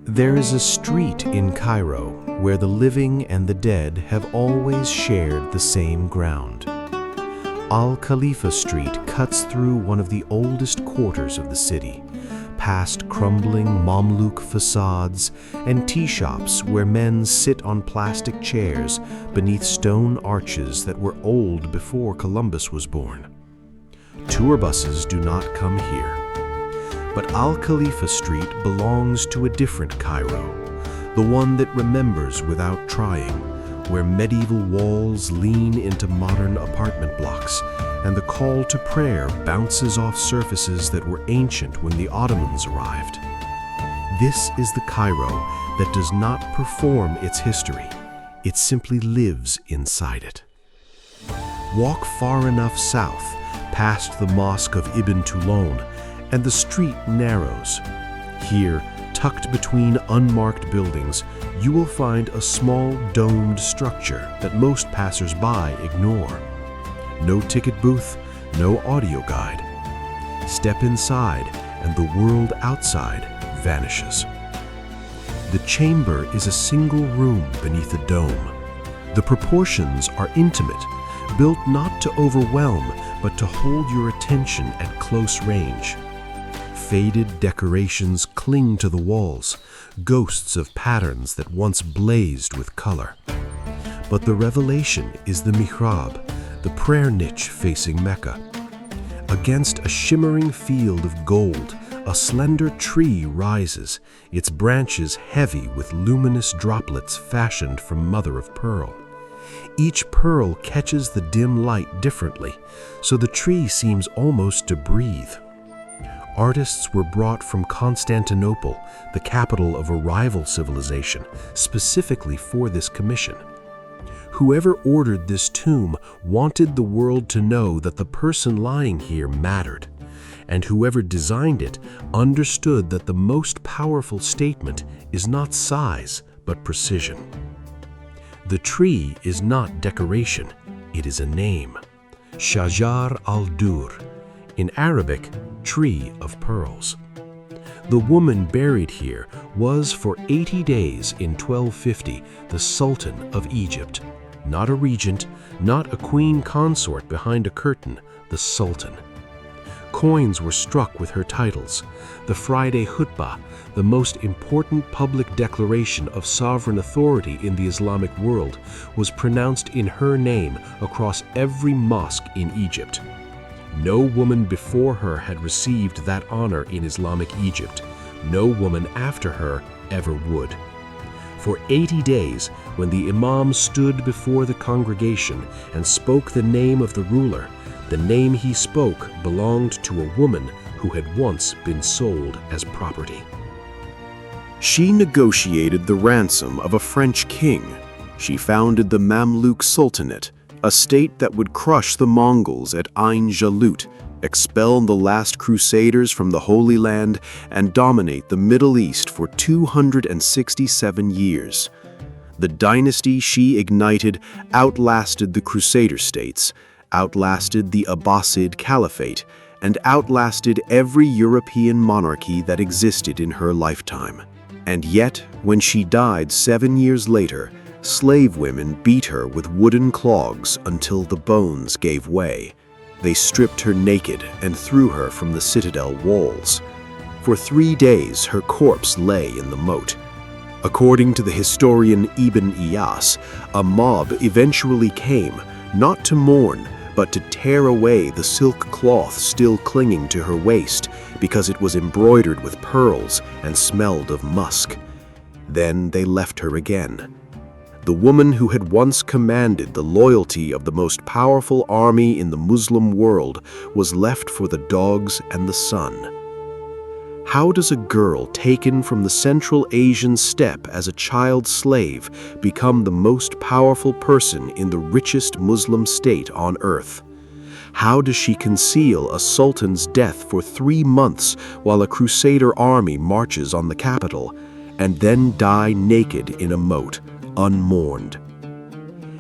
There is a street in Cairo where the living and the dead have always shared the same ground. Al-Khalifa Street cuts through one of the oldest quarters of the city, past crumbling Mamluk facades and tea shops where men sit on plastic chairs beneath stone arches that were old before Columbus was born. Tour buses do not come here. But Al-Khalifa Street belongs to a different Cairo, the one that remembers without trying, where medieval walls lean into modern apartment blocks, and the call to prayer bounces off surfaces that were ancient when the Ottomans arrived. This is the Cairo that does not perform its history, it simply lives inside it. Walk far enough south, past the Mosque of Ibn Tulun, and the street narrows. Here, tucked between unmarked buildings, you will find a small domed structure that most passers-by ignore. No ticket booth, no audio guide. Step inside, and the world outside vanishes. The chamber is a single room beneath a dome. The proportions are intimate, built not to overwhelm, but to hold your attention at close range. Faded decorations cling to the walls, ghosts of patterns that once blazed with color. But the revelation is the mihrab, the prayer niche facing Mecca. Against a shimmering field of gold, a slender tree rises, its branches heavy with luminous droplets fashioned from mother of pearl. Each pearl catches the dim light differently, so the tree seems almost to breathe. Artists were brought from Constantinople, the capital of a rival civilization, specifically for this commission. Whoever ordered this tomb wanted the world to know that the person lying here mattered, and whoever designed it understood that the most powerful statement is not size, but precision. The tree is not decoration, it is a name. Shajar al-Durr, in Arabic, tree of pearls. The woman buried here was for 80 days in 1250 the Sultan of Egypt. Not a regent, not a queen consort behind a curtain, the Sultan. Coins were struck with her titles. The Friday Khutbah, the most important public declaration of sovereign authority in the Islamic world, was pronounced in her name across every mosque in Egypt. No woman before her had received that honor in Islamic Egypt. No woman after her ever would. For 80 days, when the Imam stood before the congregation and spoke the name of the ruler, the name he spoke belonged to a woman who had once been sold as property. She negotiated the ransom of a French king. She founded the Mamluk Sultanate, a state that would crush the Mongols at Ain Jalut, expel the last Crusaders from the Holy Land, and dominate the Middle East for 267 years. The dynasty she ignited outlasted the Crusader states, outlasted the Abbasid Caliphate, and outlasted every European monarchy that existed in her lifetime. And yet, when she died 7 years later, slave women beat her with wooden clogs until the bones gave way. They stripped her naked and threw her from the citadel walls. For 3 days, her corpse lay in the moat. According to the historian Ibn Iyas, a mob eventually came, not to mourn, but to tear away the silk cloth still clinging to her waist because it was embroidered with pearls and smelled of musk. Then they left her again. The woman who had once commanded the loyalty of the most powerful army in the Muslim world was left for the dogs and the sun. How does a girl taken from the Central Asian steppe as a child slave become the most powerful person in the richest Muslim state on earth? How does she conceal a sultan's death for 3 months while a Crusader army marches on the capital, and then die naked in a moat, unmourned?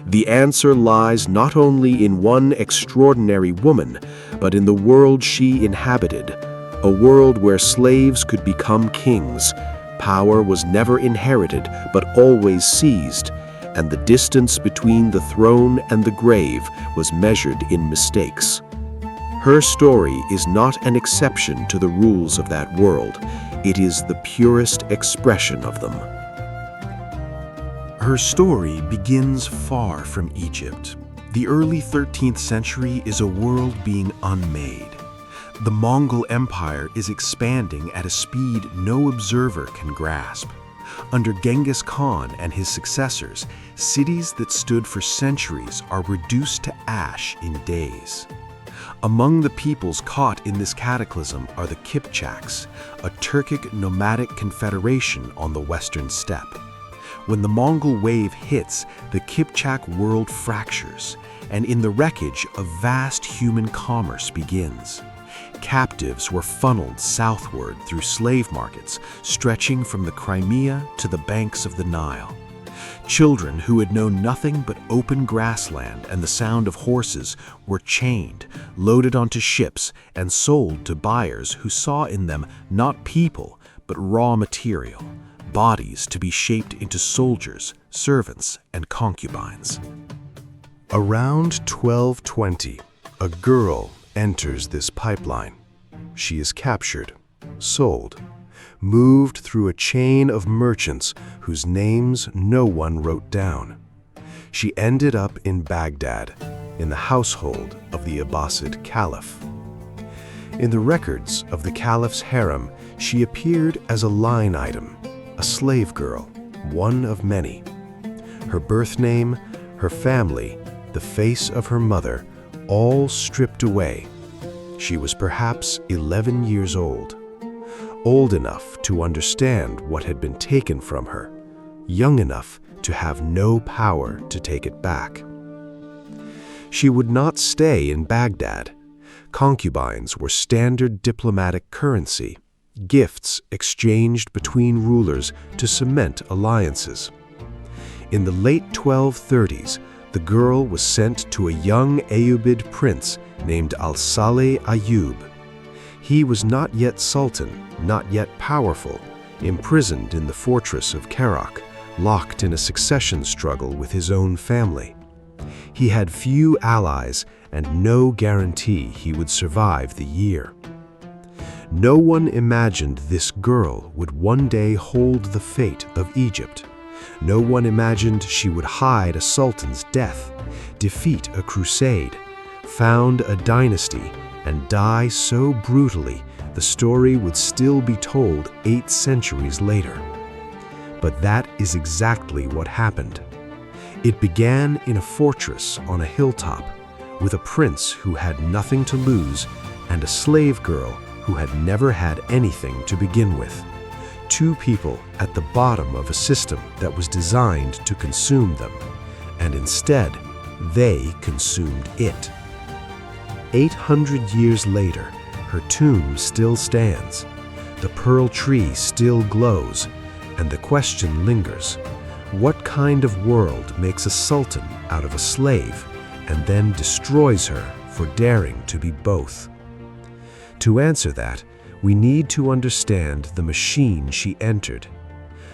The answer lies not only in one extraordinary woman, but in the world she inhabited, a world where slaves could become kings, Power was never inherited but always seized, and the distance between the throne and the grave was measured in mistakes. Her story is not an exception to the rules of that world. It is the purest expression of them. Her story begins far from Egypt. The early 13th century is a world being unmade. The Mongol Empire is expanding at a speed no observer can grasp. Under Genghis Khan and his successors, cities that stood for centuries are reduced to ash in days. Among the peoples caught in this cataclysm are the Kipchaks, a Turkic nomadic confederation on the western steppe. When the Mongol wave hits, the Kipchak world fractures, and in the wreckage, a vast human commerce begins. Captives were funneled southward through slave markets, stretching from the Crimea to the banks of the Nile. Children who had known nothing but open grassland and the sound of horses were chained, loaded onto ships, and sold to buyers who saw in them not people, but raw material, bodies to be shaped into soldiers, servants, and concubines. Around 1220, a girl enters this pipeline. She is captured, sold, moved through a chain of merchants whose names no one wrote down. She ended up in Baghdad, in the household of the Abbasid Caliph. In the records of the Caliph's harem, she appeared as a line item, a slave girl, one of many. Her birth name, her family, the face of her mother, all stripped away. She was perhaps 11 years old enough to understand what had been taken from her, young enough to have no power to take it back. She would not stay in Baghdad. Concubines were standard diplomatic currency, gifts exchanged between rulers to cement alliances. In the late 1230s, the girl was sent to a young Ayyubid prince named Al-Saleh Ayyub. He was not yet sultan, not yet powerful, imprisoned in the fortress of Kerak, locked in a succession struggle with his own family. He had few allies and no guarantee he would survive the year. No one imagined this girl would one day hold the fate of Egypt. No one imagined she would hide a sultan's death, defeat a crusade, found a dynasty, and die so brutally the story would still be told 8 centuries later. But that is exactly what happened. It began in a fortress on a hilltop, with a prince who had nothing to lose and a slave girl who had never had anything to begin with. 2 people at the bottom of a system that was designed to consume them, and instead, they consumed it. 800 years later, her tomb still stands, the pearl tree still glows, and the question lingers: what kind of world makes a sultan out of a slave and then destroys her for daring to be both? To answer that, we need to understand the machine she entered.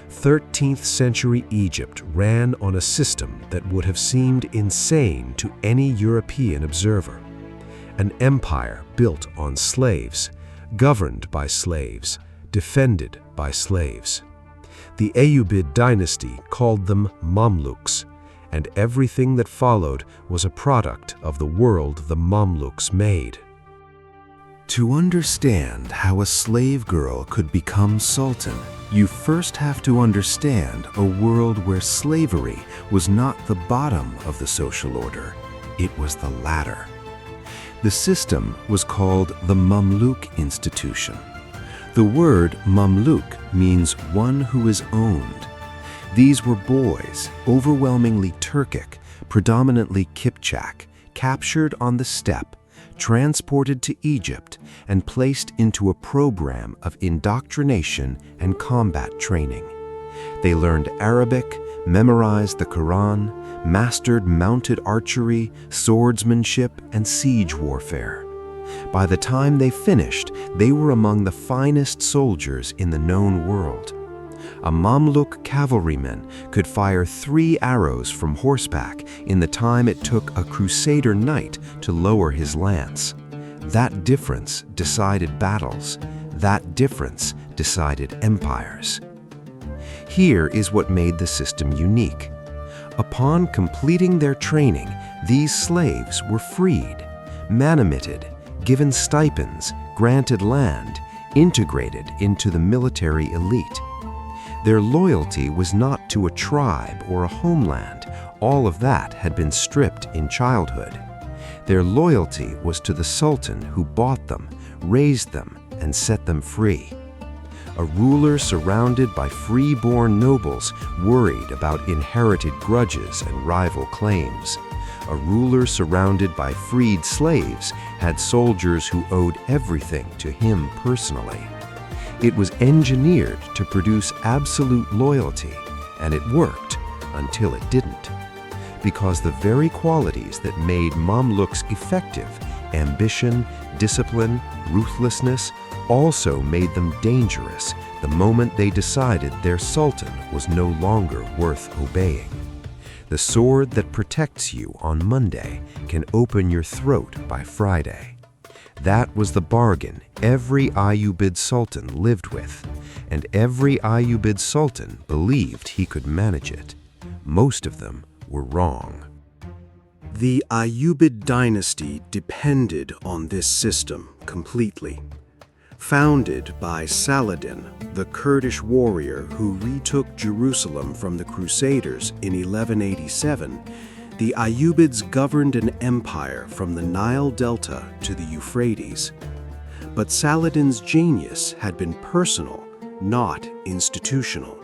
13th century Egypt ran on a system that would have seemed insane to any European observer. An empire built on slaves, governed by slaves, defended by slaves. The Ayyubid dynasty called them Mamluks, and everything that followed was a product of the world the Mamluks made. To understand how a slave girl could become sultan, you first have to understand a world where slavery was not the bottom of the social order, it was the ladder. The system was called the Mamluk institution. The word Mamluk means one who is owned. These were boys, overwhelmingly Turkic, predominantly Kipchak, captured on the steppe, transported to Egypt, and placed into a program of indoctrination and combat training. They learned Arabic, memorized the Quran, mastered mounted archery, swordsmanship, and siege warfare. By the time they finished, they were among the finest soldiers in the known world. A Mamluk cavalryman could fire 3 arrows from horseback in the time it took a Crusader knight to lower his lance. That difference decided battles. That difference decided empires. Here is what made the system unique. Upon completing their training, these slaves were freed, manumitted, given stipends, granted land, integrated into the military elite. Their loyalty was not to a tribe or a homeland. All of that had been stripped in childhood. Their loyalty was to the Sultan who bought them, raised them, and set them free. A ruler surrounded by free-born nobles worried about inherited grudges and rival claims. A ruler surrounded by freed slaves had soldiers who owed everything to him personally. It was engineered to produce absolute loyalty, and it worked until it didn't. Because the very qualities that made Mamluks effective, ambition, discipline, ruthlessness, also made them dangerous the moment they decided their sultan was no longer worth obeying. The sword that protects you on Monday can open your throat by Friday. That was the bargain every Ayyubid sultan lived with, and every Ayyubid sultan believed he could manage it. Most of them were wrong. The Ayyubid dynasty depended on this system completely. Founded by Saladin, the Kurdish warrior who retook Jerusalem from the Crusaders in 1187, the Ayyubids governed an empire from the Nile Delta to the Euphrates. But Saladin's genius had been personal, not institutional.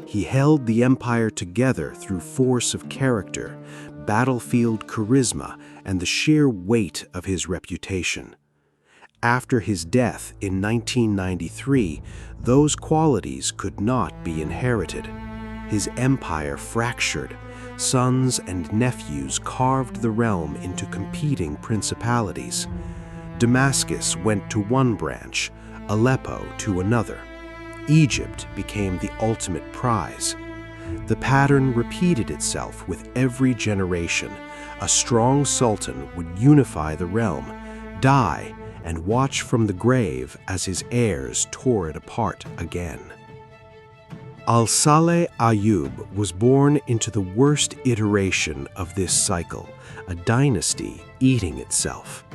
He held the empire together through force of character, battlefield charisma, and the sheer weight of his reputation. After his death in 1993, those qualities could not be inherited. His empire fractured. Sons and nephews carved the realm into competing principalities. Damascus went to one branch, Aleppo to another. Egypt became the ultimate prize. The pattern repeated itself with every generation. A strong sultan would unify the realm, die, and watch from the grave as his heirs tore it apart again. Al-Saleh Ayyub was born into the worst iteration of this cycle, a dynasty eating itself.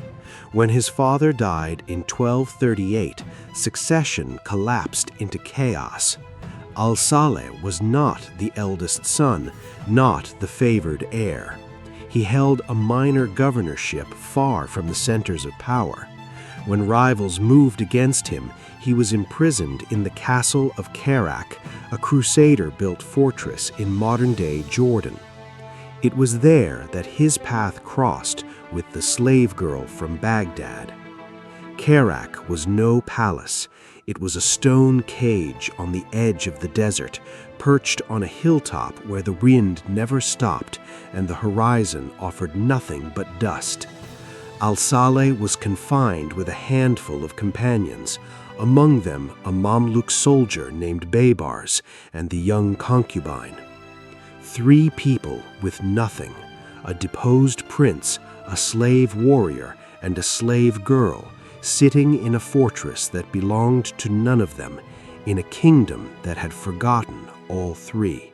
When his father died in 1238, succession collapsed into chaos. Al-Saleh was not the eldest son, not the favored heir. He held a minor governorship far from the centers of power. When rivals moved against him, he was imprisoned in the castle of Kipchak, a Crusader-built fortress in modern-day Jordan. It was there that his path crossed with the slave girl from Baghdad. Kipchak was no palace. It was a stone cage on the edge of the desert, perched on a hilltop where the wind never stopped and the horizon offered nothing but dust. Al-Saleh was confined with a handful of companions, among them a Mamluk soldier named Baybars and the young concubine. 3 people with nothing, a deposed prince, a slave warrior, and a slave girl, sitting in a fortress that belonged to none of them, in a kingdom that had forgotten all 3.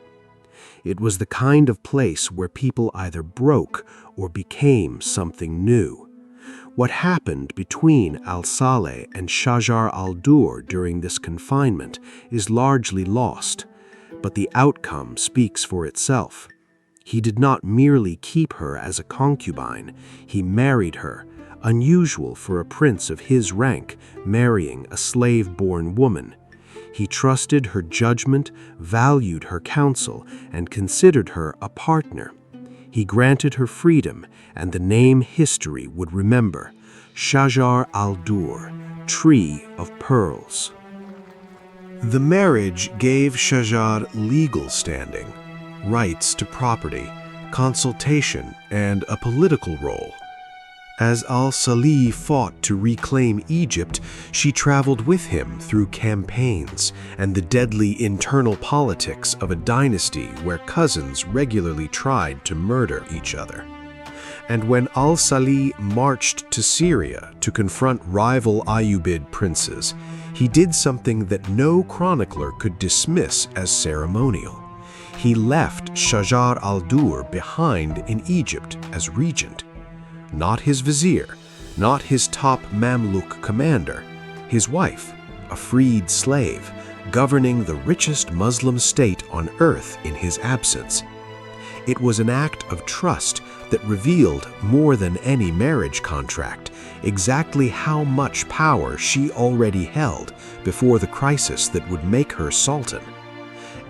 It was the kind of place where people either broke or became something new. What happened between Al-Saleh and Shajar al-Durr during this confinement is largely lost, but the outcome speaks for itself. He did not merely keep her as a concubine, he married her, unusual for a prince of his rank marrying a slave-born woman. He trusted her judgment, valued her counsel, and considered her a partner. He granted her freedom and the name history would remember, Shajar al-Durr, Tree of Pearls. The marriage gave Shajar legal standing, rights to property, consultation, and a political role. As al-Salih fought to reclaim Egypt, she traveled with him through campaigns and the deadly internal politics of a dynasty where cousins regularly tried to murder each other. And when al-Salih marched to Syria to confront rival Ayyubid princes, he did something that no chronicler could dismiss as ceremonial. He left Shajar al-Durr behind in Egypt as regent. Not his vizier, not his top Mamluk commander, his wife, a freed slave, governing the richest Muslim state on earth in his absence. It was an act of trust that revealed, more than any marriage contract, exactly how much power she already held before the crisis that would make her Sultan.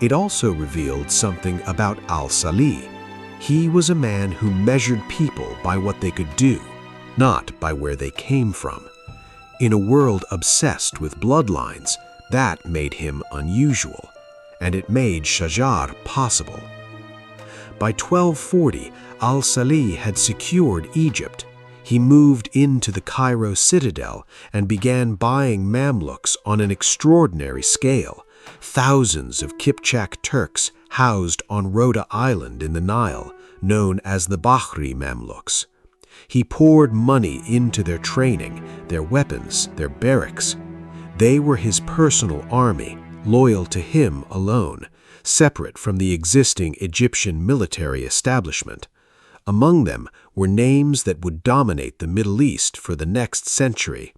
It also revealed something about al-Salih. He was a man who measured people by what they could do, not by where they came from. In a world obsessed with bloodlines, that made him unusual, and it made Shajar possible. By 1240, al-Salih had secured Egypt. He moved into the Cairo Citadel and began buying Mamluks on an extraordinary scale. Thousands of Kipchak Turks housed on Rhoda Island in the Nile, known as the Bahri Mamluks. He poured money into their training, their weapons, their barracks. They were his personal army, loyal to him alone, separate from the existing Egyptian military establishment. Among them were names that would dominate the Middle East for the next century: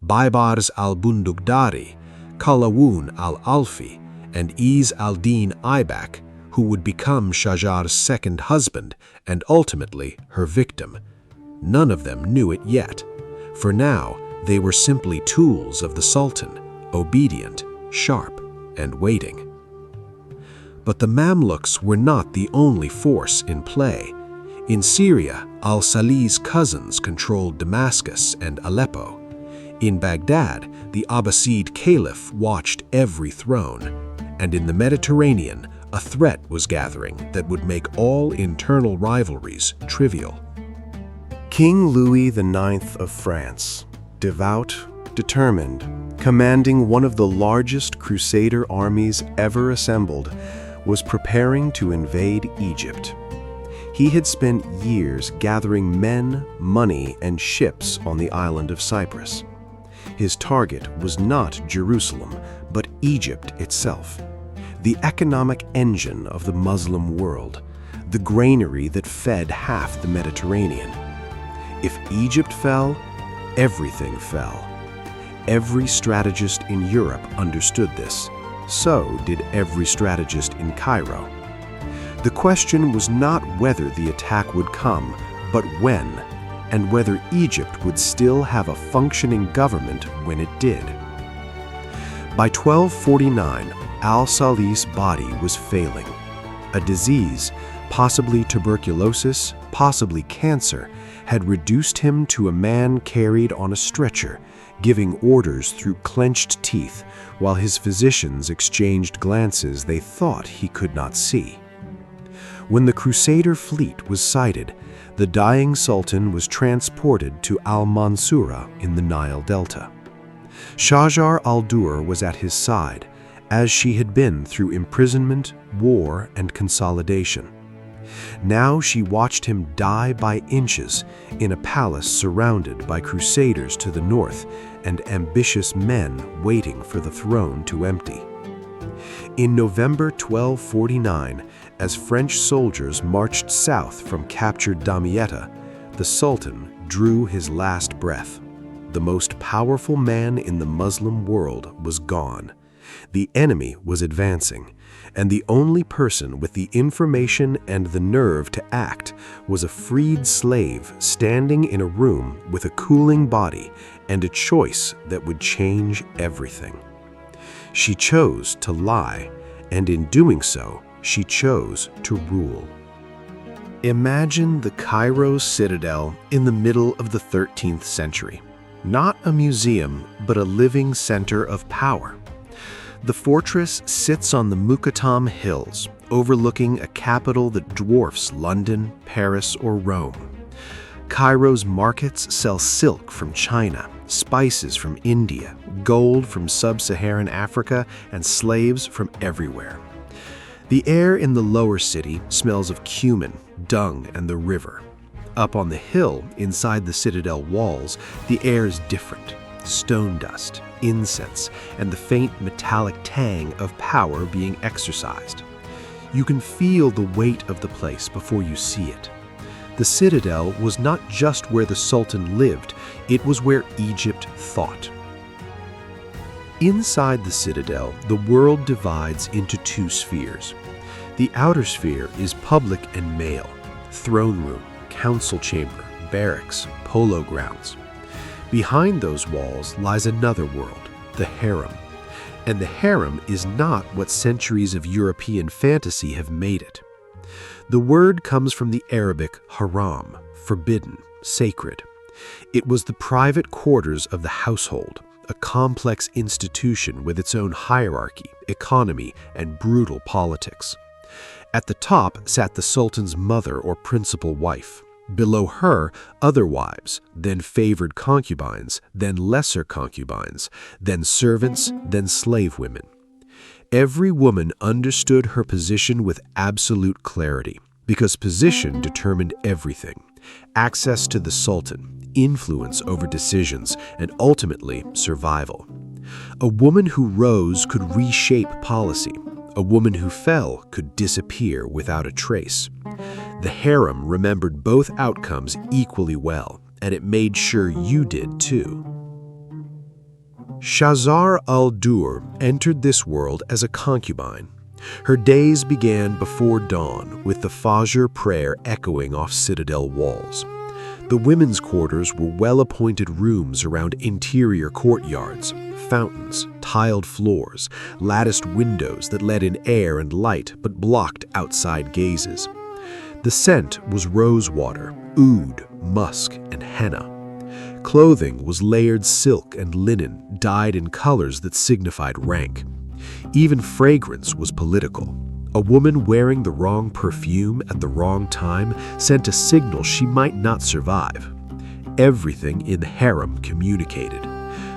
Baybars al-Bundugdari, Kalawun al-Alfi, and Iz al-Din Aybak, who would become Shajar's second husband and ultimately her victim. None of them knew it yet. For now, they were simply tools of the Sultan, obedient, sharp, and waiting. But the Mamluks were not the only force in play. In Syria, al-Salih's cousins controlled Damascus and Aleppo. In Baghdad, the Abbasid Caliph watched every throne. And in the Mediterranean, a threat was gathering that would make all internal rivalries trivial. King Louis IX of France, devout, determined, commanding one of the largest Crusader armies ever assembled, was preparing to invade Egypt. He had spent years gathering men, money, and ships on the island of Cyprus. His target was not Jerusalem, but Egypt itself, the economic engine of the Muslim world, the granary that fed half the Mediterranean. If Egypt fell, everything fell. Every strategist in Europe understood this. So did every strategist in Cairo. The question was not whether the attack would come, but when, and whether Egypt would still have a functioning government when it did. By 1249, al-Salih's body was failing. A disease, possibly tuberculosis, possibly cancer, had reduced him to a man carried on a stretcher, giving orders through clenched teeth, while his physicians exchanged glances they thought he could not see. When the Crusader fleet was sighted, the dying Sultan was transported to Al-Mansurah in the Nile Delta. Shajar al-Durr was at his side, as she had been through imprisonment, war, and consolidation. Now she watched him die by inches in a palace surrounded by Crusaders to the north and ambitious men waiting for the throne to empty. In November 1249, as French soldiers marched south from captured Damietta, the Sultan drew his last breath. The most powerful man in the Muslim world was gone. The enemy was advancing, and the only person with the information and the nerve to act was a freed slave standing in a room with a cooling body and a choice that would change everything. She chose to lie, and in doing so, she chose to rule. Imagine the Cairo Citadel in the middle of the 13th century. Not a museum, but a living center of power. The fortress sits on the Muqattam Hills, overlooking a capital that dwarfs London, Paris, or Rome. Cairo's markets sell silk from China, spices from India, gold from sub-Saharan Africa, and slaves from everywhere. The air in the lower city smells of cumin, dung, and the river. Up on the hill, inside the citadel walls, the air is different. Stone dust, incense, and the faint metallic tang of power being exercised. You can feel the weight of the place before you see it. The citadel was not just where the Sultan lived, it was where Egypt thought. Inside the citadel, the world divides into two spheres. The outer sphere is public and male: throne room, council chamber, barracks, polo grounds. Behind those walls lies another world, the harem. And the harem is not what centuries of European fantasy have made it. The word comes from the Arabic haram, forbidden, sacred. It was the private quarters of the household, a complex institution with its own hierarchy, economy, and brutal politics. At the top sat the Sultan's mother or principal wife. Below her, other wives, then favored concubines, then lesser concubines, then servants, then slave women. Every woman understood her position with absolute clarity, because position determined everything: access to the Sultan, influence over decisions, and ultimately survival. A woman who rose could reshape policy. A woman who fell could disappear without a trace. The harem remembered both outcomes equally well, and it made sure you did too. Shajar al-Durr entered this world as a concubine. Her days began before dawn, with the Fajr prayer echoing off citadel walls. The women's quarters were well-appointed rooms around interior courtyards, fountains, tiled floors, latticed windows that let in air and light but blocked outside gazes. The scent was rosewater, oud, musk, and henna. Clothing was layered silk and linen dyed in colors that signified rank. Even fragrance was political. A woman wearing the wrong perfume at the wrong time sent a signal she might not survive. Everything in the harem communicated.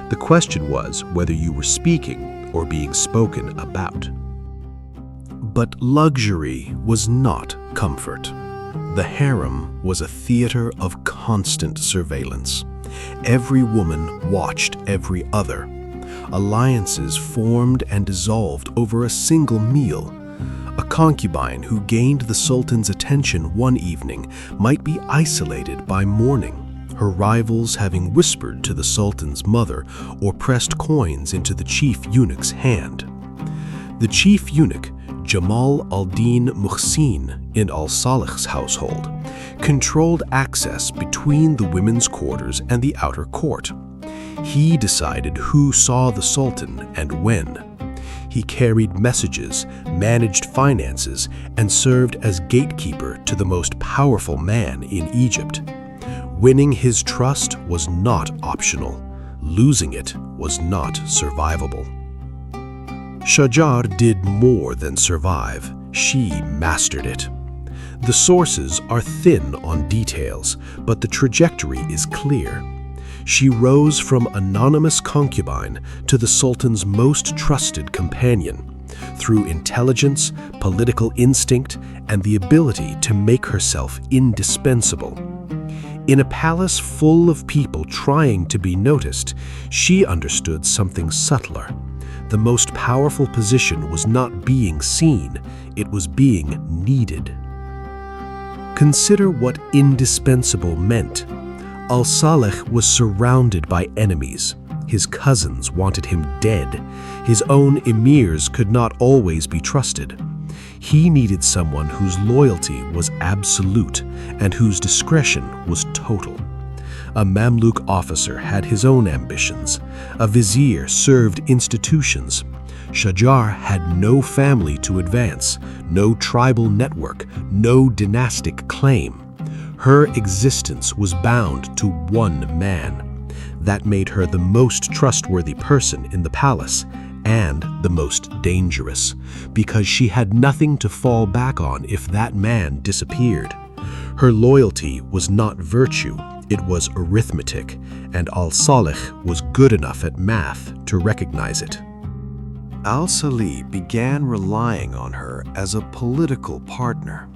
The question was whether you were speaking or being spoken about. But luxury was not comfort. The harem was a theater of constant surveillance. Every woman watched every other. Alliances formed and dissolved over a single meal. A concubine who gained the Sultan's attention one evening might be isolated by morning, her rivals having whispered to the Sultan's mother or pressed coins into the chief eunuch's hand. The chief eunuch, Jamal al-Din Muhsin in al-Salih's household, controlled access between the women's quarters and the outer court. He decided who saw the Sultan and when. He carried messages, managed finances, and served as gatekeeper to the most powerful man in Egypt. Winning his trust was not optional. Losing it was not survivable. Shajar did more than survive. She mastered it. The sources are thin on details, but the trajectory is clear. She rose from anonymous concubine to the Sultan's most trusted companion, through intelligence, political instinct, and the ability to make herself indispensable. In a palace full of people trying to be noticed, she understood something subtler. The most powerful position was not being seen, it was being needed. Consider what indispensable meant. Al-Salih was surrounded by enemies. His cousins wanted him dead. His own emirs could not always be trusted. He needed someone whose loyalty was absolute and whose discretion was total. A Mamluk officer had his own ambitions. A vizier served institutions. Shajar had no family to advance, no tribal network, no dynastic claim. Her existence was bound to one man. That made her the most trustworthy person in the palace and the most dangerous, because she had nothing to fall back on if that man disappeared. Her loyalty was not virtue, it was arithmetic, and al-Salih was good enough at math to recognize it. Al-Salih began relying on her as a political partner.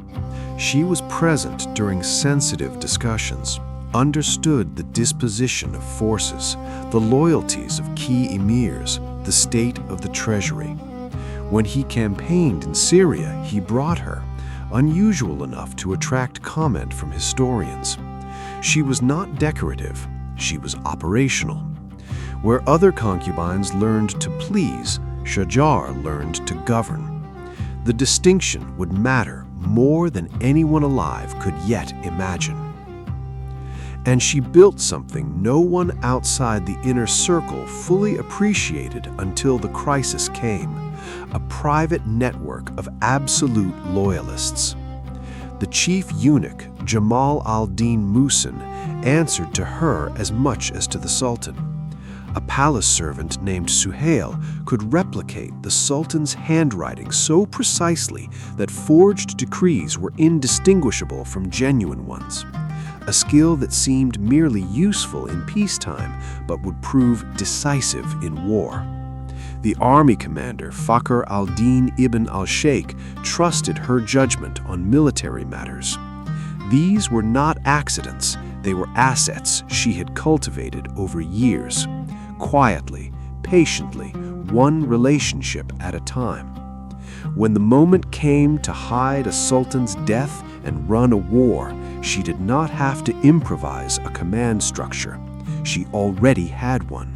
She was present during sensitive discussions, understood the disposition of forces, the loyalties of key emirs, the state of the treasury. When he campaigned in Syria, he brought her, unusual enough to attract comment from historians. She was not decorative, she was operational. Where other concubines learned to please, Shajar learned to govern. The distinction would matter more than anyone alive could yet imagine. And she built something no one outside the inner circle fully appreciated until the crisis came, a private network of absolute loyalists. The chief eunuch, Jamal al-Din Muhsin, answered to her as much as to the Sultan. A palace servant named Suhail could replicate the Sultan's handwriting so precisely that forged decrees were indistinguishable from genuine ones. A skill that seemed merely useful in peacetime but would prove decisive in war. The army commander, Fakhr al-Din ibn al-Sheikh, trusted her judgment on military matters. These were not accidents, they were assets she had cultivated over years, quietly, patiently, one relationship at a time. When the moment came to hide a sultan's death and run a war, she did not have to improvise a command structure. She already had one.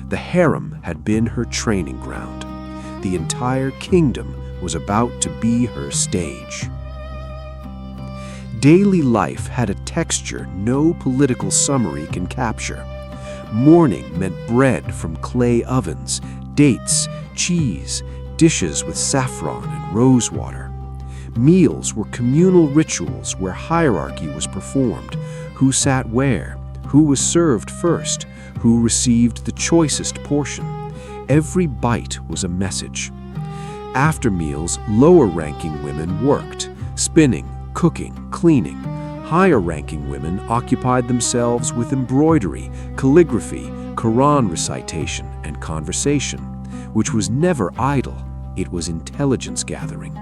The harem had been her training ground. The entire kingdom was about to be her stage. Daily life had a texture no political summary can capture. Morning meant bread from clay ovens, dates, cheese, dishes with saffron and rosewater. Meals were communal rituals where hierarchy was performed, who sat where, who was served first, who received the choicest portion. Every bite was a message. After meals, lower-ranking women worked, spinning, cooking, cleaning. Higher-ranking women occupied themselves with embroidery, calligraphy, Quran recitation, and conversation, which was never idle, it was intelligence gathering.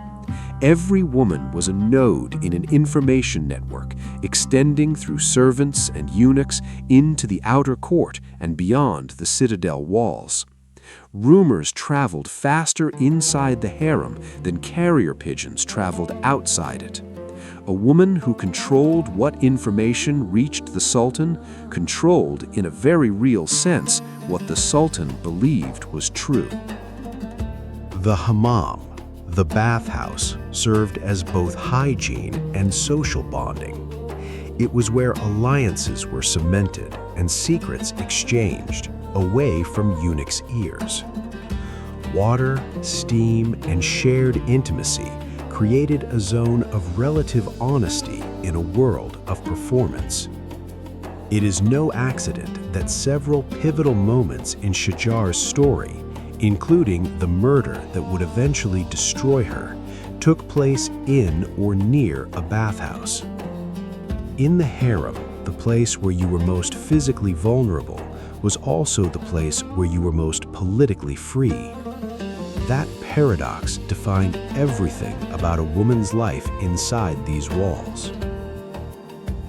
Every woman was a node in an information network extending through servants and eunuchs into the outer court and beyond the citadel walls. Rumors traveled faster inside the harem than carrier pigeons traveled outside it. A woman who controlled what information reached the Sultan controlled, in a very real sense, what the Sultan believed was true. The hammam, the bathhouse, served as both hygiene and social bonding. It was where alliances were cemented and secrets exchanged away from eunuchs' ears. Water, steam, and shared intimacy created a zone of relative honesty in a world of performance. It is no accident that several pivotal moments in Shajar's story, including the murder that would eventually destroy her, took place in or near a bathhouse. In the harem, the place where you were most physically vulnerable was also the place where you were most politically free. That paradox defined everything about a woman's life inside these walls.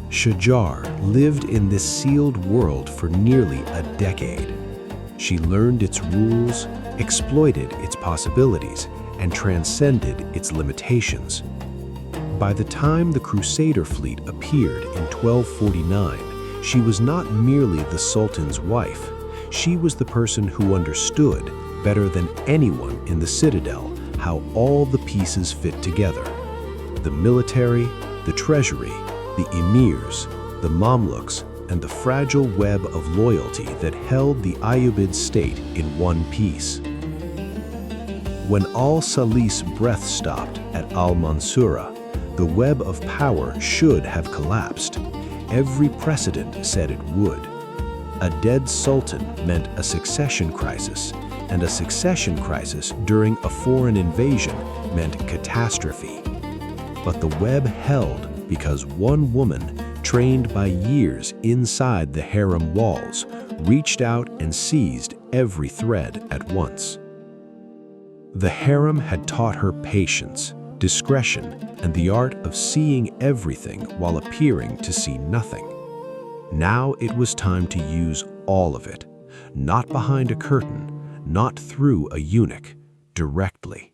Shajar lived in this sealed world for nearly a decade. She learned its rules, exploited its possibilities, and transcended its limitations. By the time the Crusader fleet appeared in 1249, she was not merely the Sultan's wife. She was the person who understood, better than anyone in the citadel, how all the pieces fit together. The military, the treasury, the emirs, the Mamluks, and the fragile web of loyalty that held the Ayyubid state in one piece. When al-Salih's breath stopped at Al-Mansurah, the web of power should have collapsed. Every precedent said it would. A dead sultan meant a succession crisis, and a succession crisis during a foreign invasion meant catastrophe. But the web held because one woman, trained by years inside the harem walls, reached out and seized every thread at once. The harem had taught her patience, discretion, and the art of seeing everything while appearing to see nothing. Now it was time to use all of it, not behind a curtain, not through a eunuch, directly.